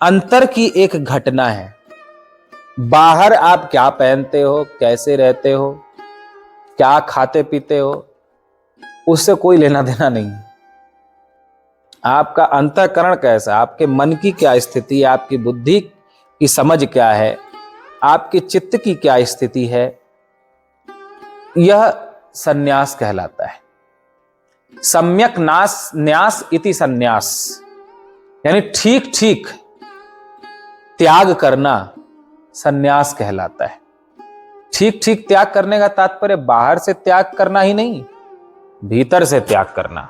अंतर की एक घटना है। बाहर आप क्या पहनते हो, कैसे रहते हो, क्या खाते पीते हो, उससे कोई लेना देना नहीं। आपका अंतःकरण कैसा, आपके मन की क्या स्थिति है, आपकी बुद्धि की समझ क्या है, आपके चित्त की क्या स्थिति है, यह सन्यास कहलाता है। सम्यक नास न्यास इति सन्यास, यानी ठीक ठीक त्याग करना सन्यास कहलाता है। ठीक ठीक त्याग करने का तात्पर्य बाहर से त्याग करना ही नहीं, भीतर से त्याग करना,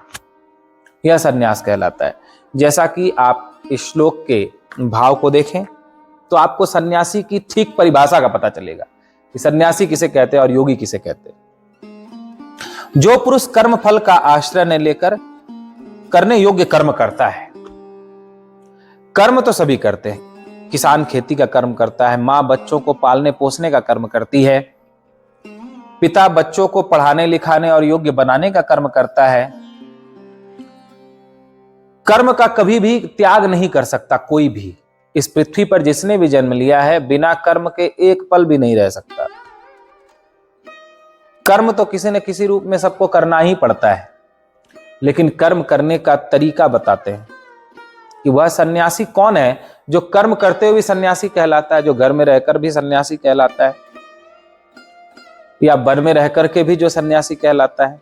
यह सन्यास कहलाता है। जैसा कि आप इस श्लोक के भाव को देखें तो आपको सन्यासी की ठीक परिभाषा का पता चलेगा कि सन्यासी किसे कहते हैं और योगी किसे कहते हैं। जो पुरुष कर्म फल का आश्रय न लेकर करने योग्य कर्म करता है। कर्म तो सभी करते हैं, किसान खेती का कर्म करता है, मां बच्चों को पालने पोसने का कर्म करती है, पिता बच्चों को पढ़ाने लिखाने और योग्य बनाने का कर्म करता है। कर्म का कभी भी त्याग नहीं कर सकता कोई भी। इस पृथ्वी पर जिसने भी जन्म लिया है बिना कर्म के एक पल भी नहीं रह सकता। कर्म तो किसी न किसी रूप में सबको करना ही पड़ता है, लेकिन कर्म करने का तरीका बताते हैं कि वह सन्यासी कौन है जो कर्म करते हुए भी सन्यासी कहलाता है, जो घर में रहकर भी सन्यासी कहलाता है, या वन में रह करके भी जो सन्यासी कहलाता है।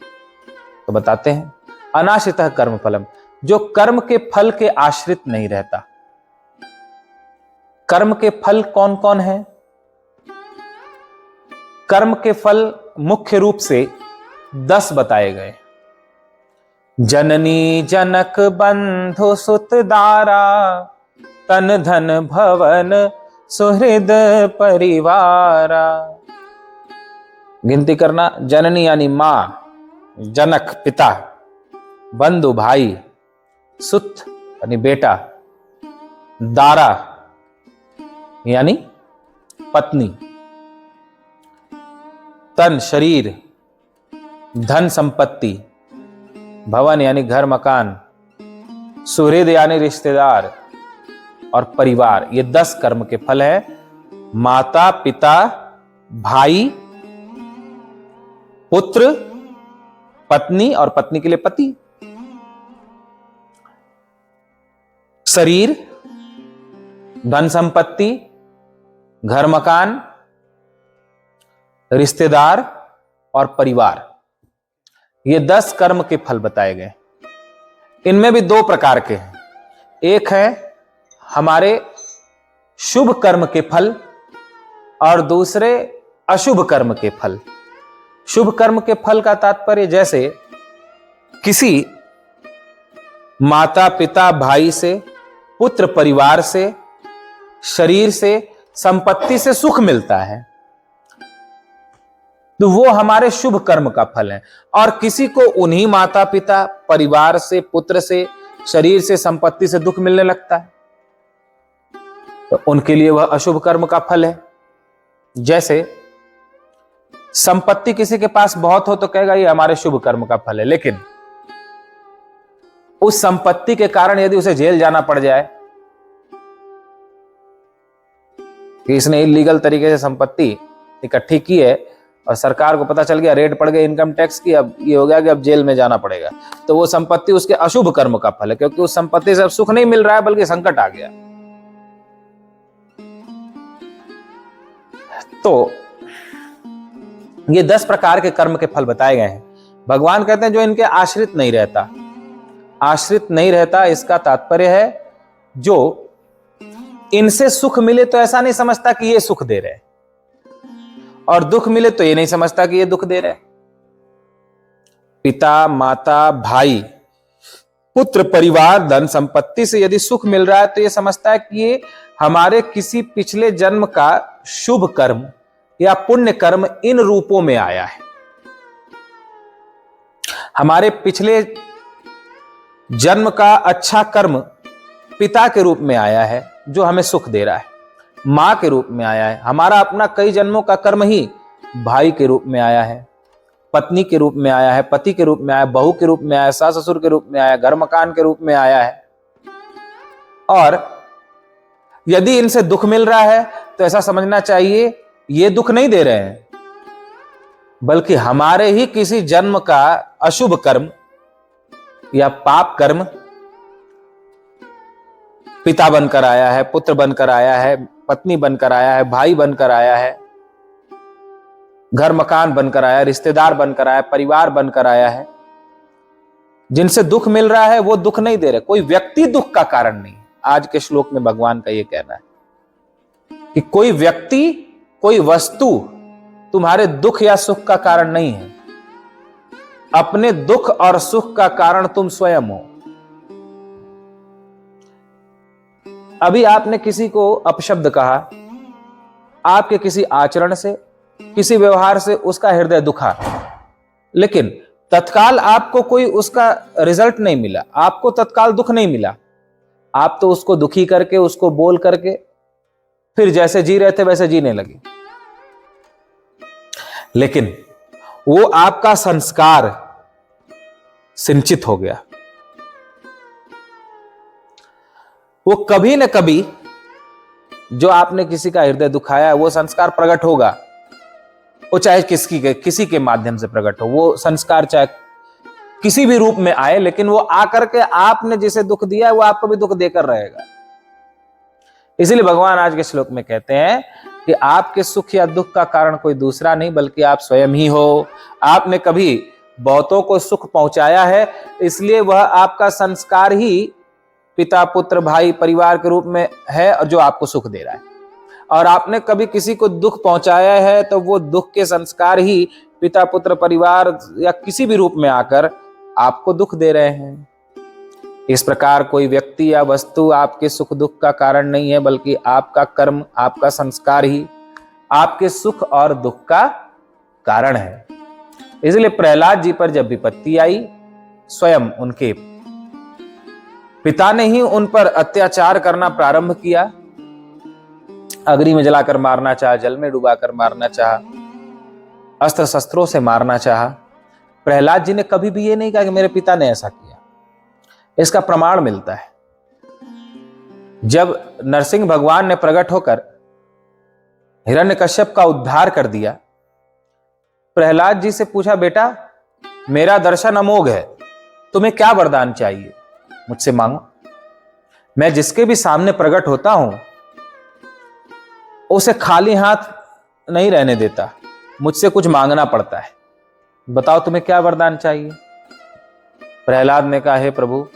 तो बताते हैं, अनाश्रितः कर्म फलम, जो कर्म के फल के आश्रित नहीं रहता। कर्म के फल कौन कौन है? कर्म के फल मुख्य रूप से 10 बताए गए। जननी जनक बंधु सुत दारा, तन धन भवन सुहृद परिवारा। गिनती करना, जननी यानी मां, जनक पिता, बंधु भाई, सुत यानी बेटा, दारा यानी पत्नी, तन शरीर, धन संपत्ति, भवन यानी घर मकान, सुहृद यानी रिश्तेदार, और परिवार। ये 10 कर्म के फल है। माता पिता, भाई, पुत्र, पत्नी और पत्नी के लिए पति, शरीर, धन संपत्ति, घर मकान, रिश्तेदार और परिवार। ये 10 कर्म के फल बताए गए। इनमें भी 2 प्रकार के हैं। एक है हमारे शुभ कर्म के फल और दूसरे अशुभ कर्म के फल। शुभ कर्म के फल का तात्पर्य जैसे किसी माता पिता भाई से, पुत्र परिवार से, शरीर से, संपत्ति से सुख मिलता है तो वो हमारे शुभ कर्म का फल है। और किसी को उन्हीं माता पिता, परिवार से, पुत्र से, शरीर से, संपत्ति से दुख मिलने लगता है तो उनके लिए वह अशुभ कर्म का फल है। जैसे संपत्ति किसी के पास बहुत हो तो कहेगा ये हमारे शुभ कर्म का फल है, लेकिन उस संपत्ति के कारण यदि उसे जेल जाना पड़ जाए कि इसने इलीगल तरीके से संपत्ति इकट्ठी की है और सरकार को पता चल गया, रेड पड़ गई इनकम टैक्स की, अब ये हो गया कि अब जेल में जाना पड़ेगा, तो वो संपत्ति उसके अशुभ कर्म का फल है, क्योंकि उस संपत्ति से अब सुख नहीं मिल रहा है बल्कि संकट आ गया। तो ये 10 प्रकार के कर्म के फल बताए गए हैं। भगवान कहते हैं जो इनके आश्रित नहीं रहता। आश्रित नहीं रहता इसका तात्पर्य है जो इनसे सुख मिले तो ऐसा नहीं समझता कि ये सुख दे रहे, और दुख मिले तो ये नहीं समझता कि ये दुख दे रहे। पिता, माता, भाई, पुत्र, परिवार, धन संपत्ति से यदि सुख मिल रहा है तो ये समझता है कि ये हमारे किसी पिछले जन्म का शुभ कर्म या पुण्य कर्म इन रूपों में आया है। हमारे पिछले जन्म का अच्छा कर्म पिता के रूप में आया है जो हमें सुख दे रहा है, मां के रूप में आया है। हमारा अपना कई जन्मों का कर्म ही भाई के रूप में आया है, पत्नी के रूप में आया है, पति के रूप में आया है, बहू के रूप में आया है, सास ससुर के रूप में आया है, घर मकान के रूप में आया है। और यदि इनसे दुख मिल रहा है तो ऐसा समझना चाहिए ये दुख नहीं दे रहे हैं, बल्कि हमारे ही किसी जन्म का अशुभ कर्म या पाप कर्म पिता बनकर आया है, पुत्र बनकर आया है, पत्नी बनकर आया है, भाई बनकर आया है, घर मकान बनकर आया, रिश्तेदार बनकर आया, परिवार बनकर आया है। जिनसे दुख मिल रहा है वो दुख नहीं दे रहे, कोई व्यक्ति दुख का कारण नहीं। आज के श्लोक में भगवान का ये कहना है कि कोई व्यक्ति, कोई वस्तु तुम्हारे दुख या सुख का कारण नहीं है। अपने दुख और सुख का कारण तुम स्वयं हो। अभी आपने किसी को अपशब्द कहा, आपके किसी आचरण से, किसी व्यवहार से उसका हृदय दुखा, लेकिन तत्काल आपको कोई उसका रिजल्ट नहीं मिला, आपको तत्काल दुख नहीं मिला। आप तो उसको दुखी करके, उसको बोल करके फिर जैसे जी रहे थे वैसे जीने लगे। लेकिन वो आपका संस्कार सिंचित हो गया, वो कभी न कभी जो आपने किसी का हृदय दुखाया है वो संस्कार प्रकट होगा। वो चाहे किसी के माध्यम से प्रकट हो, वो संस्कार चाहे किसी भी रूप में आए, लेकिन वो आकर के आपने जिसे दुख दिया है वो आपको भी दुख देकर रहेगा। इसीलिए भगवान आज के श्लोक में कहते हैं कि आपके सुख या दुख का कारण कोई दूसरा नहीं बल्कि आप स्वयं ही हो। आपने कभी बहुतों को सुख पहुंचाया है, इसलिए वह आपका संस्कार ही पिता, पुत्र, भाई, परिवार के रूप में है और जो आपको सुख दे रहा है। और आपने कभी किसी को दुख पहुंचाया है तो वो दुख के संस्कार ही पिता, पुत्र, परिवार या किसी भी रूप में आकर आपको दुख दे रहे हैं। इस प्रकार कोई व्यक्ति या वस्तु आपके सुख दुख का कारण नहीं है, बल्कि आपका कर्म, आपका संस्कार ही आपके सुख और दुख का कारण है। इसलिए प्रहलाद जी पर जब विपत्ति आई, स्वयं उनके पिता ने ही उन पर अत्याचार करना प्रारंभ किया। अग्नि में जलाकर मारना चाहा, जल में डुबाकर मारना चाहा, अस्त्र शस्त्रों से मारना चाहा। प्रहलाद जी ने कभी भी ये नहीं कहा कि मेरे पिता ने ऐसा किया। इसका प्रमाण मिलता है जब नरसिंह भगवान ने प्रकट होकर हिरण्यकश्यप का उद्धार कर दिया। प्रहलाद जी से पूछा, बेटा मेरा दर्शन अमोघ है, तुम्हें क्या वरदान चाहिए, मुझसे मांगो। मैं जिसके भी सामने प्रकट होता हूं उसे खाली हाथ नहीं रहने देता, मुझसे कुछ मांगना पड़ता है। बताओ तुम्हें क्या वरदान चाहिए। प्रहलाद ने कहा, हे प्रभु,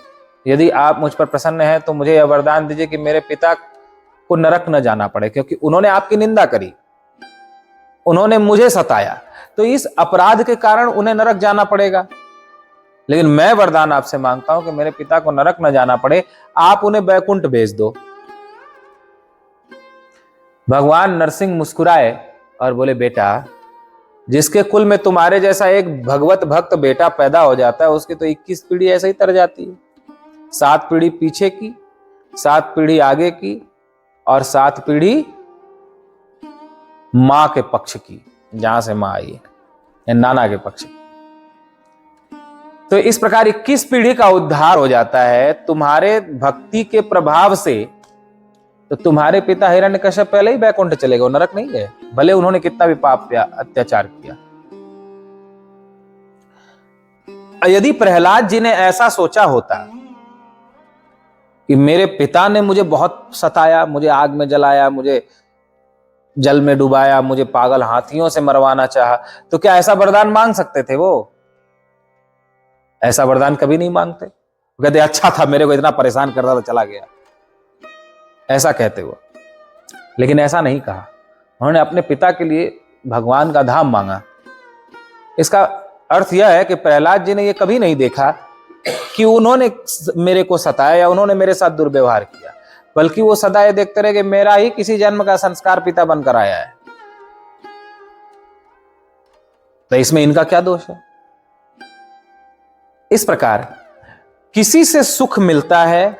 यदि आप मुझ पर प्रसन्न हैं तो मुझे यह वरदान दीजिए कि मेरे पिता को नरक न जाना पड़े, क्योंकि उन्होंने आपकी निंदा करी, उन्होंने मुझे सताया, तो इस अपराध के कारण उन्हें नरक जाना पड़ेगा। लेकिन मैं वरदान आपसे मांगता हूं कि मेरे पिता को नरक न जाना पड़े, आप उन्हें बैकुंठ भेज दो। भगवान नरसिंह मुस्कुराए और बोले, बेटा जिसके कुल में तुम्हारे जैसा एक भगवत भक्त बेटा पैदा हो जाता है उसकी तो 21 पीढ़ी ऐसे ही तर जाती है। 7 पीढ़ी पीछे की, 7 पीढ़ी आगे की और 7 पीढ़ी मां के पक्ष की, जहां से मां आई है, नाना के पक्ष की। तो इस प्रकार 21 पीढ़ी का उद्धार हो जाता है तुम्हारे भक्ति के प्रभाव से। तो तुम्हारे पिता हिरण्यकश्यप पहले ही बैकुंठ चले गए, नरक नहीं गए, भले उन्होंने कितना भी पाप या अत्याचार किया। यदि प्रहलाद जी ने ऐसा सोचा होता कि मेरे पिता ने मुझे बहुत सताया, मुझे आग में जलाया, मुझे जल में डुबाया, मुझे पागल हाथियों से मरवाना चाहा, तो क्या ऐसा वरदान मांग सकते थे वो? ऐसा वरदान कभी नहीं मांगते। कहते अच्छा था, मेरे को इतना परेशान करता था, चला गया, ऐसा कहते वो। लेकिन ऐसा नहीं कहा, उन्होंने अपने पिता के लिए भगवान का धाम मांगा। इसका अर्थ यह है कि प्रहलाद जी ने यह कभी नहीं देखा कि उन्होंने मेरे को सताया या उन्होंने मेरे साथ दुर्व्यवहार किया, बल्कि वो सदा ये देखते रहे कि मेरा ही किसी जन्म का संस्कार पिता बनकर आया है, तो इसमें इनका क्या दोष है। इस प्रकार किसी से सुख मिलता है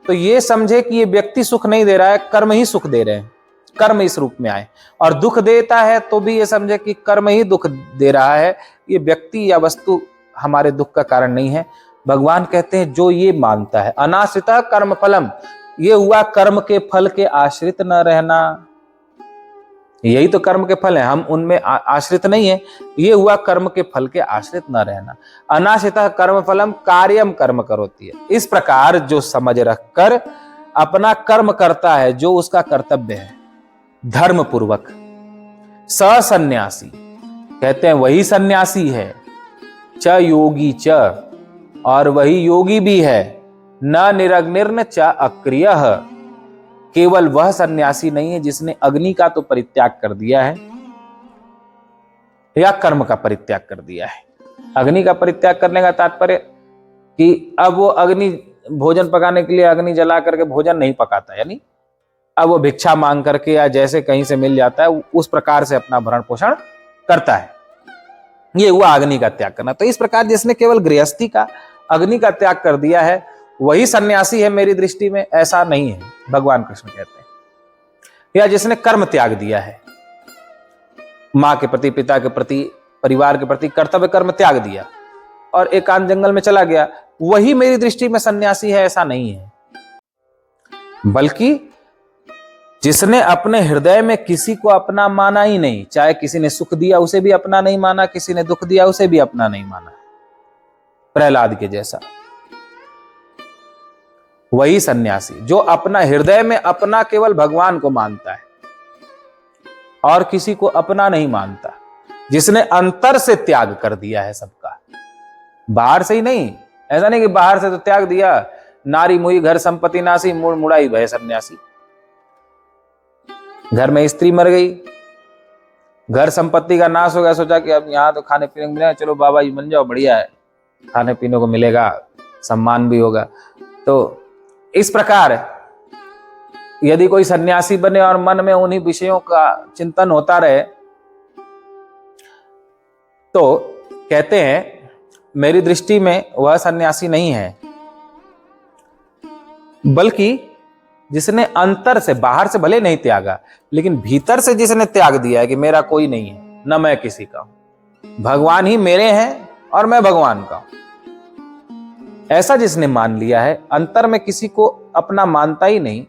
तो ये समझे कि ये व्यक्ति सुख नहीं दे रहा है, कर्म ही सुख दे रहे हैं, कर्म इस रूप में आए। और दुख देता है तो भी ये समझे कि कर्म ही दुख दे रहा है, ये व्यक्ति या वस्तु हमारे दुख का कारण नहीं है। भगवान कहते हैं जो ये मानता है, अनाश्रितः कर्म फलम, ये हुआ कर्म के फल के आश्रित न रहना। यही तो कर्म के फल है, हम उनमें आश्रित नहीं है। ये हुआ कर्म के फल के आश्रित न रहना। अनाश्रितः कर्म फलम कार्यम कर्म करोति है। इस प्रकार जो समझ रखकर अपना कर्म करता है, जो उसका कर्तव्य है धर्म पूर्वक, सन्यासी कहते हैं वही सन्यासी है। च योगी च, और वही योगी भी है। न निरग्निर्न च अक्रियः, केवल वह सन्यासी नहीं है जिसने अग्नि का तो परित्याग कर दिया है या कर्म का परित्याग कर दिया है। अग्नि का परित्याग करने का तात्पर्य कि अब वो अग्नि भोजन पकाने के लिए अग्नि जला करके भोजन नहीं पकाता, यानी अब वो भिक्षा मांग करके या जैसे कहीं से मिल जाता है उस प्रकार से अपना भरण पोषण करता है। ये हुआ अग्नि का त्याग करना। तो इस प्रकार जिसने केवल गृहस्थी का, अग्नि का त्याग कर दिया है वही सन्यासी है मेरी दृष्टि में, ऐसा नहीं है भगवान कृष्ण कहते हैं। या जिसने कर्म त्याग दिया है, माँ के प्रति, पिता के प्रति, परिवार के प्रति कर्तव्य कर्म त्याग दिया और एकांत जंगल में चला गया, वही मेरी दृष्टि में सन्यासी है, ऐसा नहीं है। बल्कि जिसने अपने हृदय में किसी को अपना माना ही नहीं, चाहे किसी ने सुख दिया उसे भी अपना नहीं माना, किसी ने दुख दिया उसे भी अपना नहीं माना, प्रहलाद के जैसा, वही सन्यासी। जो अपना हृदय में अपना केवल भगवान को मानता है और किसी को अपना नहीं मानता, जिसने अंतर से त्याग कर दिया है सबका, बाहर से ही नहीं। ऐसा नहीं कि बाहर से तो त्याग दिया, नारी मुई घर संपत्ति नासी, मुड़ मुड़ाई भय सन्यासी। घर में स्त्री मर गई, घर संपत्ति का नाश हो गया, सोचा कि अब यहाँ तो खाने पीने को मिलेगा, चलो बाबा जी बन जाओ, बढ़िया है, खाने पीने को मिलेगा, सम्मान भी होगा। तो इस प्रकार यदि कोई सन्यासी बने और मन में उन्हीं विषयों का चिंतन होता रहे, तो कहते हैं मेरी दृष्टि में वह सन्यासी नहीं है, बल्कि जिसने अंतर से, बाहर से भले नहीं त्यागा, लेकिन भीतर से जिसने त्याग दिया है कि मेरा कोई नहीं है, न मैं किसी का हूं, भगवान ही मेरे हैं और मैं भगवान का हूं, ऐसा जिसने मान लिया है, अंतर में किसी को अपना मानता ही नहीं,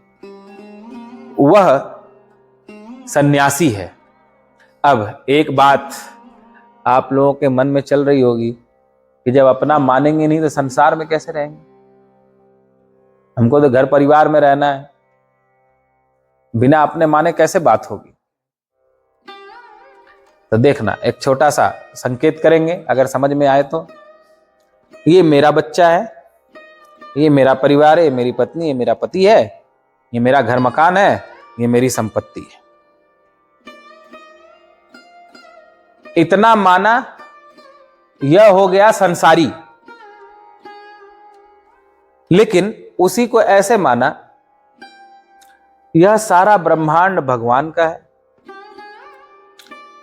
वह सन्यासी है। अब एक बात आप लोगों के मन में चल रही होगी कि जब अपना मानेंगे नहीं तो संसार में कैसे रहेंगे, हमको तो घर परिवार में रहना है, बिना अपने माने कैसे बात होगी। तो देखना, एक छोटा सा संकेत करेंगे, अगर समझ में आए तो। ये मेरा बच्चा है, ये मेरा परिवार है, ये मेरी पत्नी, ये मेरा पति है, ये मेरा घर मकान है, ये मेरी संपत्ति है। इतना माना, यह हो गया संसारी। लेकिन उसी को ऐसे माना, यह सारा ब्रह्मांड भगवान का है,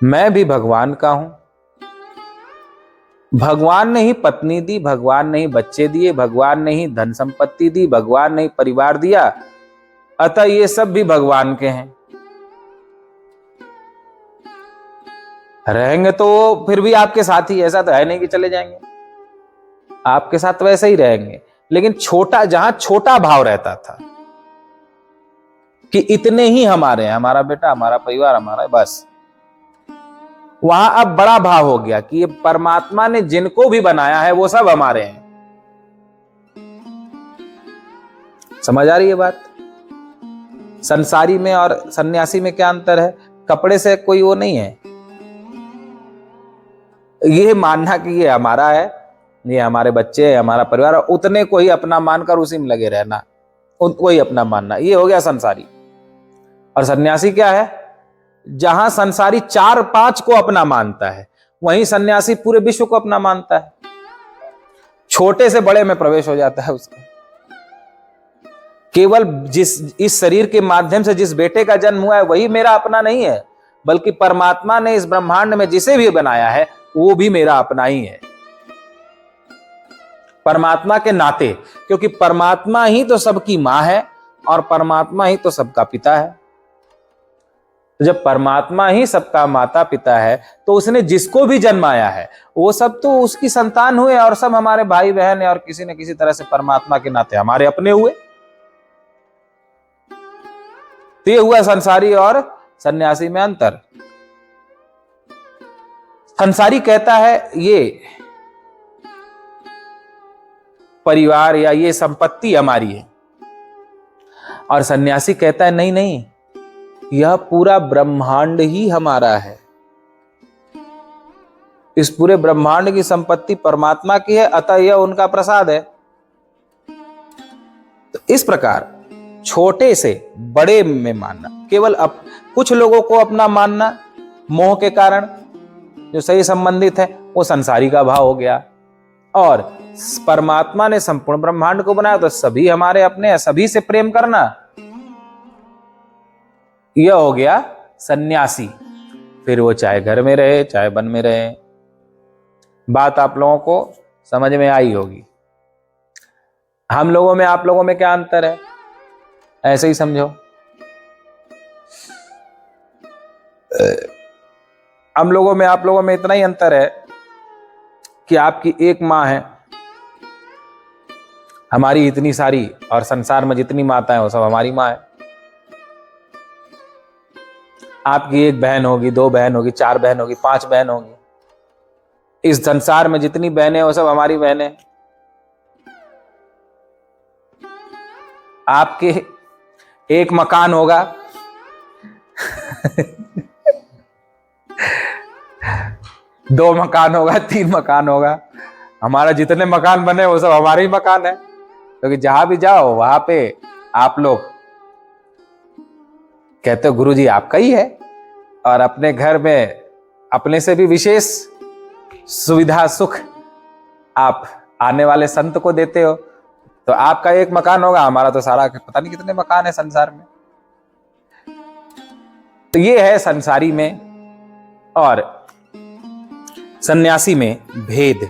मैं भी भगवान का हूं, भगवान ने ही पत्नी दी, भगवान ने ही बच्चे दिए, भगवान ने ही धन संपत्ति दी, भगवान ने ही परिवार दिया, अतः ये सब भी भगवान के हैं। रहेंगे तो फिर भी आपके साथ ही, ऐसा तो है नहीं कि चले जाएंगे, आपके साथ वैसे ही रहेंगे। लेकिन छोटा, जहां छोटा भाव रहता था कि इतने ही हमारे हैं, हमारा बेटा, हमारा परिवार, हमारा, बस, वहां अब बड़ा भाव हो गया कि ये परमात्मा ने जिनको भी बनाया है वो सब हमारे हैं। समझ आ रही है बात? संसारी में और सन्यासी में क्या अंतर है? कपड़े से कोई वो नहीं है, ये मानना कि ये हमारा है, ये हमारे बच्चे है, हमारा परिवार, उतने को ही अपना मानकर उसी में लगे रहना, उनको ही अपना मानना, ये हो गया संसारी। और सन्यासी क्या है? जहां संसारी 4-5 को अपना मानता है, वहीं सन्यासी पूरे विश्व को अपना मानता है। छोटे से बड़े में प्रवेश हो जाता है उसका। केवल इस शरीर के माध्यम से जिस बेटे का जन्म हुआ है वही मेरा अपना नहीं है, बल्कि परमात्मा ने इस ब्रह्मांड में जिसे भी बनाया है वो भी मेरा अपना ही है, परमात्मा के नाते। क्योंकि परमात्मा ही तो सबकी मां है और परमात्मा ही तो सबका पिता है। तो जब परमात्मा ही सबका माता पिता है, तो उसने जिसको भी जन्माया है वो सब तो उसकी संतान हुए और सब हमारे भाई बहन है, और किसी न किसी तरह से परमात्मा के नाते हमारे अपने हुए। तो ये हुआ संसारी और सन्यासी में अंतर। संसारी कहता है ये परिवार या ये संपत्ति हमारी है, और सन्यासी कहता है नहीं नहीं, यह पूरा ब्रह्मांड ही हमारा है, इस पूरे ब्रह्मांड की संपत्ति परमात्मा की है, अतः यह उनका प्रसाद है। तो इस प्रकार छोटे से बड़े में मानना, केवल कुछ लोगों को अपना मानना मोह के कारण जो सही संबंधित है, वो संसारी का भाव हो गया। और परमात्मा ने संपूर्ण ब्रह्मांड को बनाया तो सभी हमारे अपने हैं, सभी से प्रेम करना, यह हो गया सन्यासी। फिर वो चाहे घर में रहे चाहे वन में रहे। बात आप लोगों को समझ में आई होगी। हम लोगों में आप लोगों में क्या अंतर है, ऐसे ही समझो। हम लोगों में आप लोगों में इतना ही अंतर है कि आपकी एक माँ है, हमारी इतनी सारी, और संसार में जितनी माताएं वो सब हमारी माँ है। आपकी एक बहन होगी, दो बहन होगी, चार बहन होगी, पांच बहन होगी। इस संसार में जितनी बहनें वो सब हमारी बहनें। आपके एक मकान होगा दो मकान होगा, तीन मकान होगा, हमारा जितने मकान बने वो सब हमारे ही मकान है। क्योंकि जहां भी जाओ वहां पे आप लोग कहते हो गुरुजी आपका ही है, और अपने घर में अपने से भी विशेष सुविधा सुख आप आने वाले संत को देते हो। तो आपका एक मकान होगा, हमारा तो सारा पता नहीं कितने मकान है संसार में। तो ये है संसारी में और सन्यासी में भेद।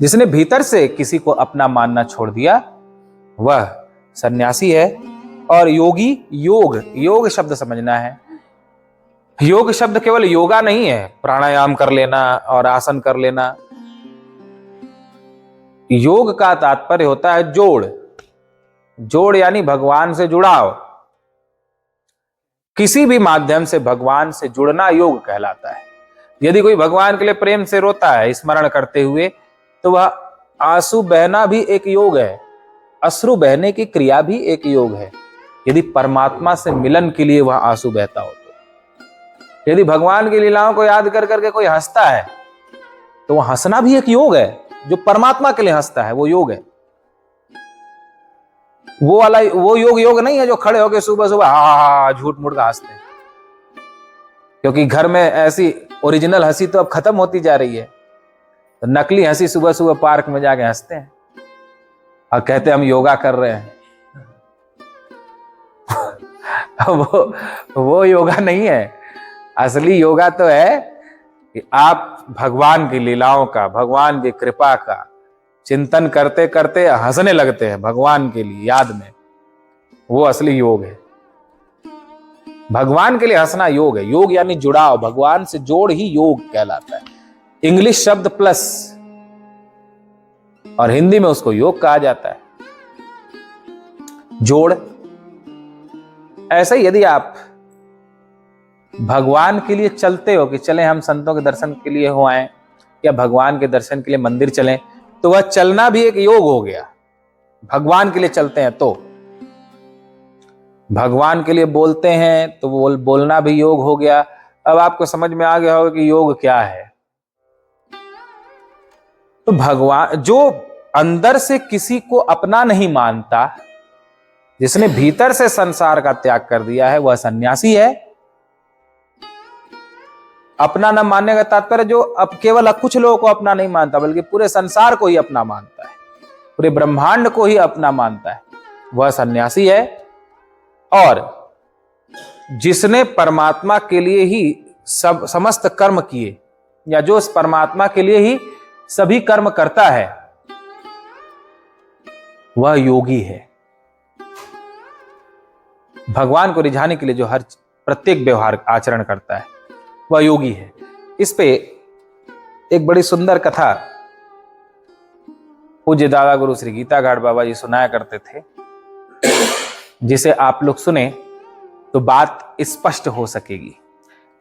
जिसने भीतर से किसी को अपना मानना छोड़ दिया वह सन्यासी है। और योगी, योग शब्द समझना है। योग शब्द केवल योगा नहीं है, प्राणायाम कर लेना और आसन कर लेना। योग का तात्पर्य होता है जोड़ यानी भगवान से जुड़ाव। किसी भी माध्यम से भगवान से जुड़ना योग कहलाता है। यदि कोई भगवान के लिए प्रेम से रोता है स्मरण करते हुए, तो वह आंसू बहना भी एक योग है, अश्रु बहने की क्रिया भी एक योग है। यदि परमात्मा से मिलन के लिए वह आंसू बहता हो तो। यदि भगवान की लीलाओं को याद कर करके कोई हंसता है तो वह हंसना भी एक योग है। जो परमात्मा के लिए हंसता है वो योग है। वो योग नहीं है जो खड़े होकर सुबह सुबह हा झूठ मूठ का हंसते हैं। क्योंकि घर में ऐसी ओरिजिनल हंसी तो अब खत्म होती जा रही है, तो नकली हंसी सुबह सुबह पार्क में जाके हंसते हैं और कहते हैं हम योगा कर रहे हैं। वो योगा नहीं है। असली योगा तो है कि आप भगवान की लीलाओं का, भगवान की कृपा का चिंतन करते करते हंसने लगते हैं भगवान के लिए याद में। वो असली योग है। भगवान के लिए हंसना योग है। योग यानी जुड़ाव, भगवान से जोड़ ही योग कहलाता है। इंग्लिश शब्द प्लस, और हिंदी में उसको योग कहा जाता है, जोड़। ऐसे ही यदि आप भगवान के लिए चलते हो कि चलें हम संतों के दर्शन के लिए हो आए, या भगवान के दर्शन के लिए मंदिर चलें, तो वह चलना भी एक योग हो गया। भगवान के लिए चलते हैं तो, भगवान के लिए बोलते हैं तो बोलना भी योग हो गया। अब आपको समझ में आ गया होगा कि योग क्या है। तो भगवान जो अंदर से किसी को अपना नहीं मानता, जिसने भीतर से संसार का त्याग कर दिया है, वह सन्यासी है। अपना न मानने का तात्पर्य जो अब केवल कुछ लोगों को अपना नहीं मानता, बल्कि पूरे संसार को ही अपना मानता है, पूरे ब्रह्मांड को ही अपना मानता है, वह सन्यासी है। और जिसने परमात्मा के लिए ही समस्त कर्म किए, या जो उस परमात्मा के लिए ही सभी कर्म करता है, वह योगी है। भगवान को रिझाने के लिए जो हर प्रत्येक व्यवहार आचरण करता है वह योगी है। इस पे एक बड़ी सुंदर कथा पूज्य दादा गुरु श्री गीता घाट बाबा जी सुनाया करते थे, जिसे आप लोग सुने तो बात स्पष्ट हो सकेगी।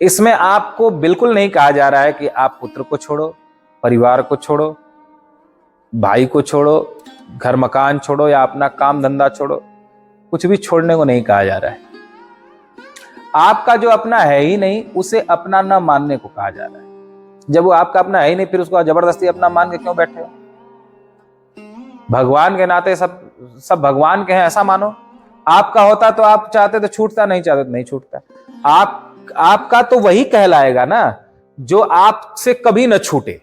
इसमें आपको बिल्कुल नहीं कहा जा रहा है कि आप पुत्र को छोड़ो, परिवार को छोड़ो, भाई को छोड़ो, घर मकान छोड़ो या अपना काम धंधा छोड़ो। कुछ भी छोड़ने को नहीं कहा जा रहा है। आपका जो अपना है ही नहीं उसे अपना न मानने को कहा जा रहा है। जब वो आपका अपना है ही नहीं, फिर उसको जबरदस्ती अपना मान के क्यों बैठे हो? भगवान के नाते सब भगवान के हैं ऐसा मानो। आपका होता तो आप चाहते तो छूटता, नहीं चाहते तो नहीं छूटता। आपका तो वही कहलाएगा ना जो आपसे कभी न छूटे,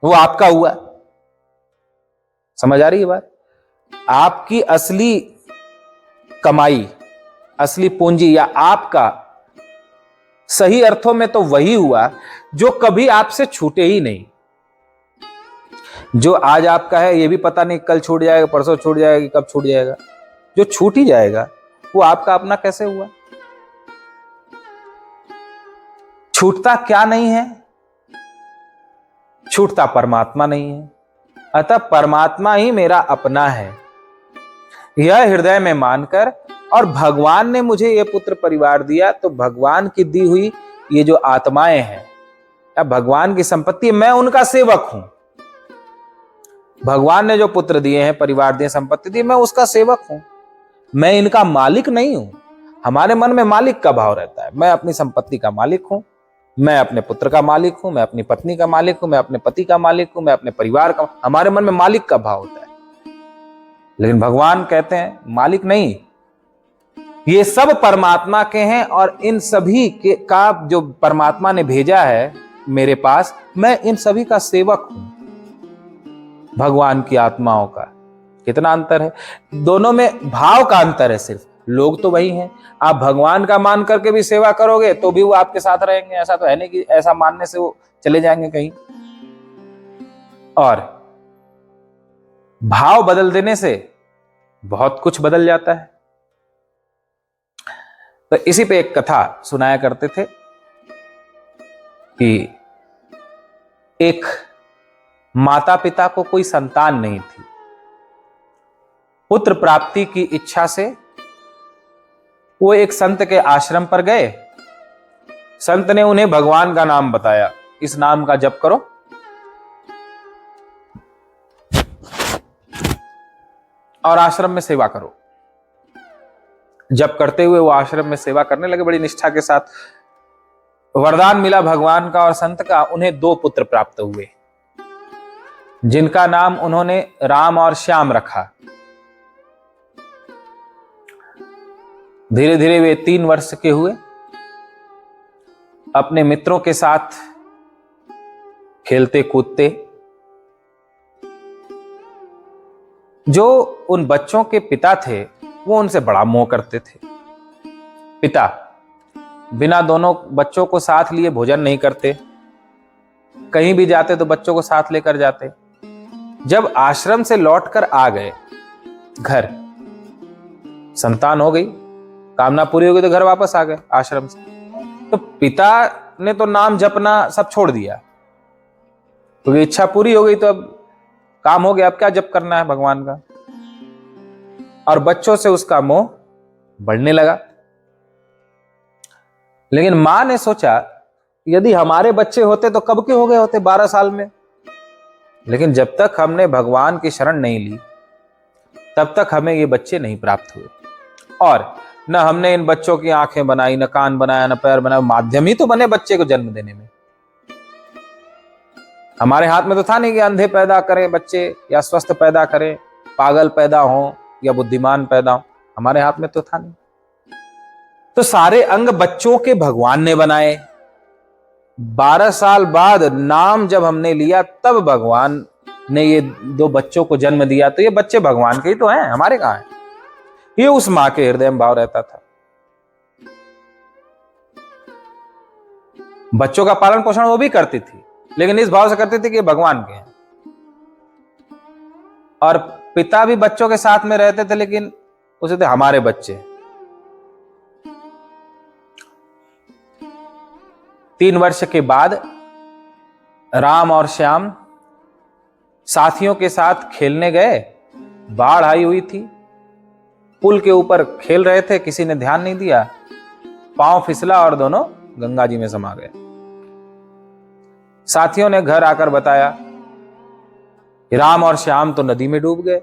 वो आपका हुआ। समझ आ रही है बात? आपकी असली कमाई, असली पूंजी या आपका सही अर्थों में तो वही हुआ जो कभी आपसे छूटे ही नहीं। जो आज आपका है ये भी पता नहीं कल छूट जाएगा, परसों छूट जाएगा, कब छूट जाएगा। जो छूट ही जाएगा वो आपका अपना कैसे हुआ? छूटता क्या नहीं है? छूटता परमात्मा नहीं है। अतः परमात्मा ही मेरा अपना है, यह हृदय में मानकर, और भगवान ने मुझे यह पुत्र परिवार दिया, तो भगवान की दी हुई ये जो आत्माएं हैं या भगवान की संपत्ति, मैं उनका सेवक हूं। भगवान ने जो पुत्र दिए हैं, परिवार दिए, संपत्ति दी, मैं उसका सेवक हूं। मैं इनका मालिक नहीं हूं। हमारे मन में मालिक का भाव रहता है। मैं अपनी संपत्ति का मालिक हूं, मैं अपने पुत्र का मालिक हूं, मैं अपनी पत्नी का मालिक हूं, मैं अपने पति का मालिक हूं, मैं अपने परिवार का। हमारे मन में मालिक का भाव होता है। लेकिन भगवान कहते हैं मालिक नहीं, ये सब परमात्मा के हैं, और इन सभी के का जो परमात्मा ने भेजा है मेरे पास, मैं इन सभी का सेवक हूं। भगवान की आत्माओं का कितना अंतर है? दोनों में भाव का अंतर है सिर्फ। लोग तो वही हैं। आप भगवान का मान करके भी सेवा करोगे तो भी वो आपके साथ रहेंगे, ऐसा तो है नहीं कि ऐसा मानने से वो चले जाएंगे कहीं। और भाव बदल देने से बहुत कुछ बदल जाता है। तो इसी पे एक कथा सुनाया करते थे कि एक माता पिता को कोई संतान नहीं थी। पुत्र प्राप्ति की इच्छा से वो एक संत के आश्रम पर गए। संत ने उन्हें भगवान का नाम बताया, इस नाम का जप करो और आश्रम में सेवा करो। जप करते हुए वो आश्रम में सेवा करने लगे बड़ी निष्ठा के साथ। वरदान मिला भगवान का और संत का। उन्हें 2 पुत्र प्राप्त हुए जिनका नाम उन्होंने राम और श्याम रखा। धीरे धीरे वे 3 वर्ष के हुए। अपने मित्रों के साथ खेलते कूदते। जो उन बच्चों के पिता थे वो उनसे बड़ा मोह करते थे। पिता बिना दोनों बच्चों को साथ लिए भोजन नहीं करते। कहीं भी जाते तो बच्चों को साथ लेकर जाते। जब आश्रम से लौटकर आ गए घर, संतान हो गई, कामना पूरी हो गई, तो घर वापस आ गए आश्रम से। तो पिता ने तो नाम जपना सब छोड़ दिया, क्योंकि इच्छा पूरी हो गई, तो अब काम हो गया, अब क्या जप करना है भगवान का। और बच्चों से उसका मोह बढ़ने लगा। लेकिन मां ने सोचा यदि हमारे बच्चे होते तो कब के हो गए होते, 12 साल में। लेकिन जब तक हमने भगवान की शरण नहीं ली तब तक हमें ये बच्चे नहीं प्राप्त हुए। और न हमने इन बच्चों की आंखें बनाई, न कान बनाया, न पैर बनाया। माध्यम ही तो बने बच्चे को जन्म देने में। हमारे हाथ में तो था नहीं कि अंधे पैदा करें बच्चे या स्वस्थ पैदा करें, पागल पैदा हो या बुद्धिमान पैदा हो। हमारे हाथ में तो था नहीं। तो सारे अंग बच्चों के भगवान ने बनाए। 12 साल बाद नाम जब हमने लिया तब भगवान ने ये 2 बच्चों को जन्म दिया। तो ये बच्चे भगवान के ही तो हैं, हमारे कहां हैं? ये उस मां के हृदय में भाव रहता था। बच्चों का पालन पोषण वो भी करती थी, लेकिन इस भाव से करती थी कि भगवान के हैं। और पिता भी बच्चों के साथ में रहते थे, लेकिन उसे थे हमारे बच्चे। 3 वर्ष के बाद राम और श्याम साथियों के साथ खेलने गए। बाढ़ आई हुई थी, पुल के ऊपर खेल रहे थे, किसी ने ध्यान नहीं दिया। पांव फिसला और दोनों गंगा जी में समा गए। साथियों ने घर आकर बताया कि राम और श्याम तो नदी में डूब गए।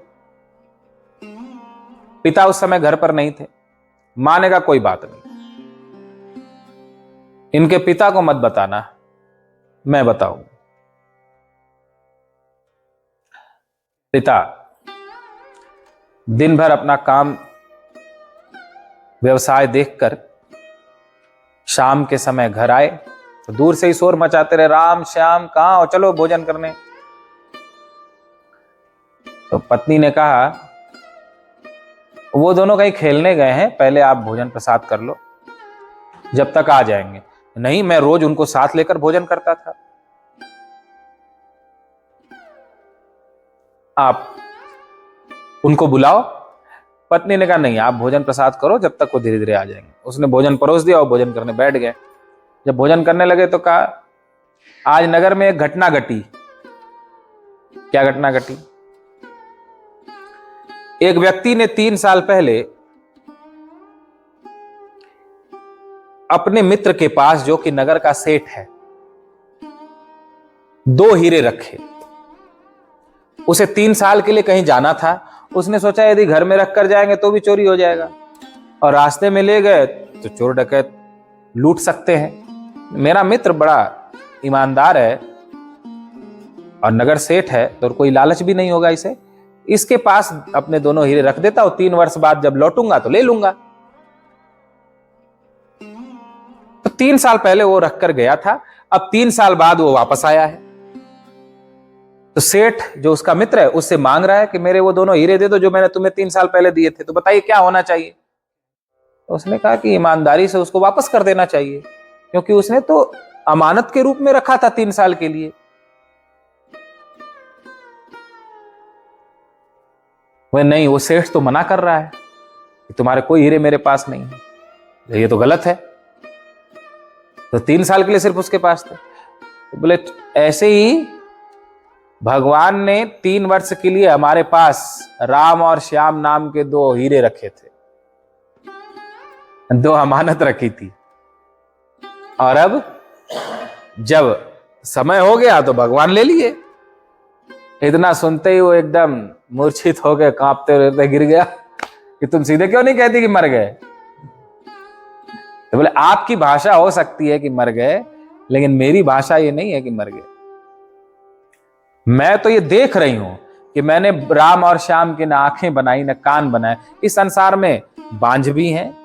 पिता उस समय घर पर नहीं थे। मां ने कहा कोई बात नहीं, इनके पिता को मत बताना, मैं बताऊंगा। पिता दिन भर अपना काम व्यवसाय देखकर शाम के समय घर आए तो दूर से ही शोर मचाते रहे, राम श्याम कहां हो, चलो भोजन करने। तो पत्नी ने कहा वो दोनों कहीं खेलने गए हैं, पहले आप भोजन प्रसाद कर लो, जब तक आ जाएंगे। नहीं, मैं रोज उनको साथ लेकर भोजन करता था, आप उनको बुलाओ। पत्नी ने कहा नहीं, आप भोजन प्रसाद करो, जब तक वो धीरे धीरे आ जाएंगे। उसने भोजन परोस दिया और भोजन करने बैठ गए। जब भोजन करने लगे तो कहा आज नगर में एक घटना घटी। क्या घटना घटी? एक व्यक्ति ने 3 साल पहले अपने मित्र के पास, जो कि नगर का सेठ है, 2 हीरे रखे। उसे 3 साल के लिए कहीं जाना था। उसने सोचा यदि घर में रख कर जाएंगे तो भी चोरी हो जाएगा, और रास्ते में ले गए तो चोर डकैत लूट सकते हैं। मेरा मित्र बड़ा ईमानदार है और नगर सेठ है, तो कोई लालच भी नहीं होगा इसे, इसके पास अपने दोनों हीरे रख देता हूं, 3 वर्ष बाद जब लौटूंगा तो ले लूंगा। तो 3 साल पहले वो रख कर गया था, अब 3 साल बाद वो वापस आया है। तो सेठ जो उसका मित्र है उससे मांग रहा है कि मेरे वो दोनों हीरे दे दो जो मैंने तुम्हें 3 साल पहले दिए थे, तो बताइए क्या होना चाहिए? तो उसने कहा कि ईमानदारी से उसको वापस कर देना चाहिए, क्योंकि उसने तो अमानत के रूप में रखा था 3 साल के लिए। वह नहीं, वो सेठ तो मना कर रहा है कि तुम्हारे कोई हीरे मेरे पास नहीं है, ये तो गलत है। तो 3 साल के लिए सिर्फ उसके पास थे। तो बोले ऐसे ही भगवान ने 3 वर्ष के लिए हमारे पास राम और श्याम नाम के 2 हीरे रखे थे, 2 अमानत रखी थी, और अब जब समय हो गया तो भगवान ले लिए। इतना सुनते ही वो एकदम मूर्छित हो गए, कांपते रहते गिर गया कि तुम सीधे क्यों नहीं कहती कि मर गए? तो बोले आपकी भाषा हो सकती है कि मर गए, लेकिन मेरी भाषा ये नहीं है कि मर गए। मैं तो ये देख रही हूं कि मैंने राम और श्याम की न आंखें बनाई न कान बनाए। इस संसार में बांझ भी हैं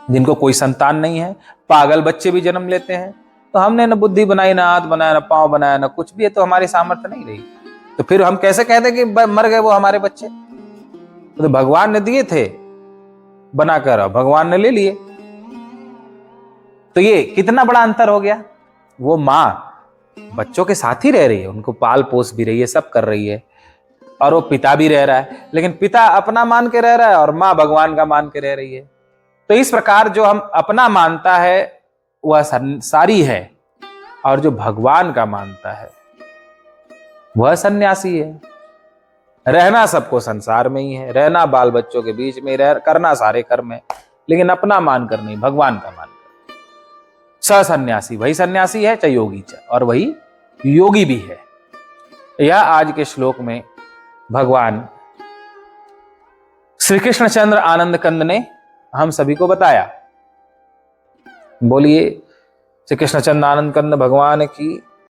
जिनको कोई संतान नहीं है, पागल बच्चे भी जन्म लेते हैं, तो हमने न बुद्धि बनाई, न हाथ बनाया, न पांव बनाया, न कुछ भी है, तो हमारी सामर्थ्य नहीं रही। तो फिर हम कैसे कहते कि मर गए वो हमारे बच्चे? तो भगवान ने दिए थे बनाकर, भगवान ने ले लिए। तो ये कितना बड़ा अंतर हो गया। वो मां बच्चों के साथ ही रह रही है, उनको पाल पोस भी रही है, सब कर रही है, और वो पिता भी रह रहा है, लेकिन पिता अपना मान के रह रहा है और मां भगवान का मान के रह रही है। तो इस प्रकार जो हम अपना मानता है वह संसारी है, और जो भगवान का मानता है वह सन्यासी है। रहना सबको संसार में ही है, रहना बाल बच्चों के बीच में रह, करना सारे कर्म है, लेकिन अपना मानकर नहीं, भगवान का मानकर। सन्यासी वही सन्यासी है, चाहे योगी चाहे, और वही योगी भी है। यह आज के श्लोक में भगवान श्री कृष्णचंद्र आनंद कंद ने हम सभी को बताया। बोलिए श्री कृष्णचंद्र आनंद कंद भगवान की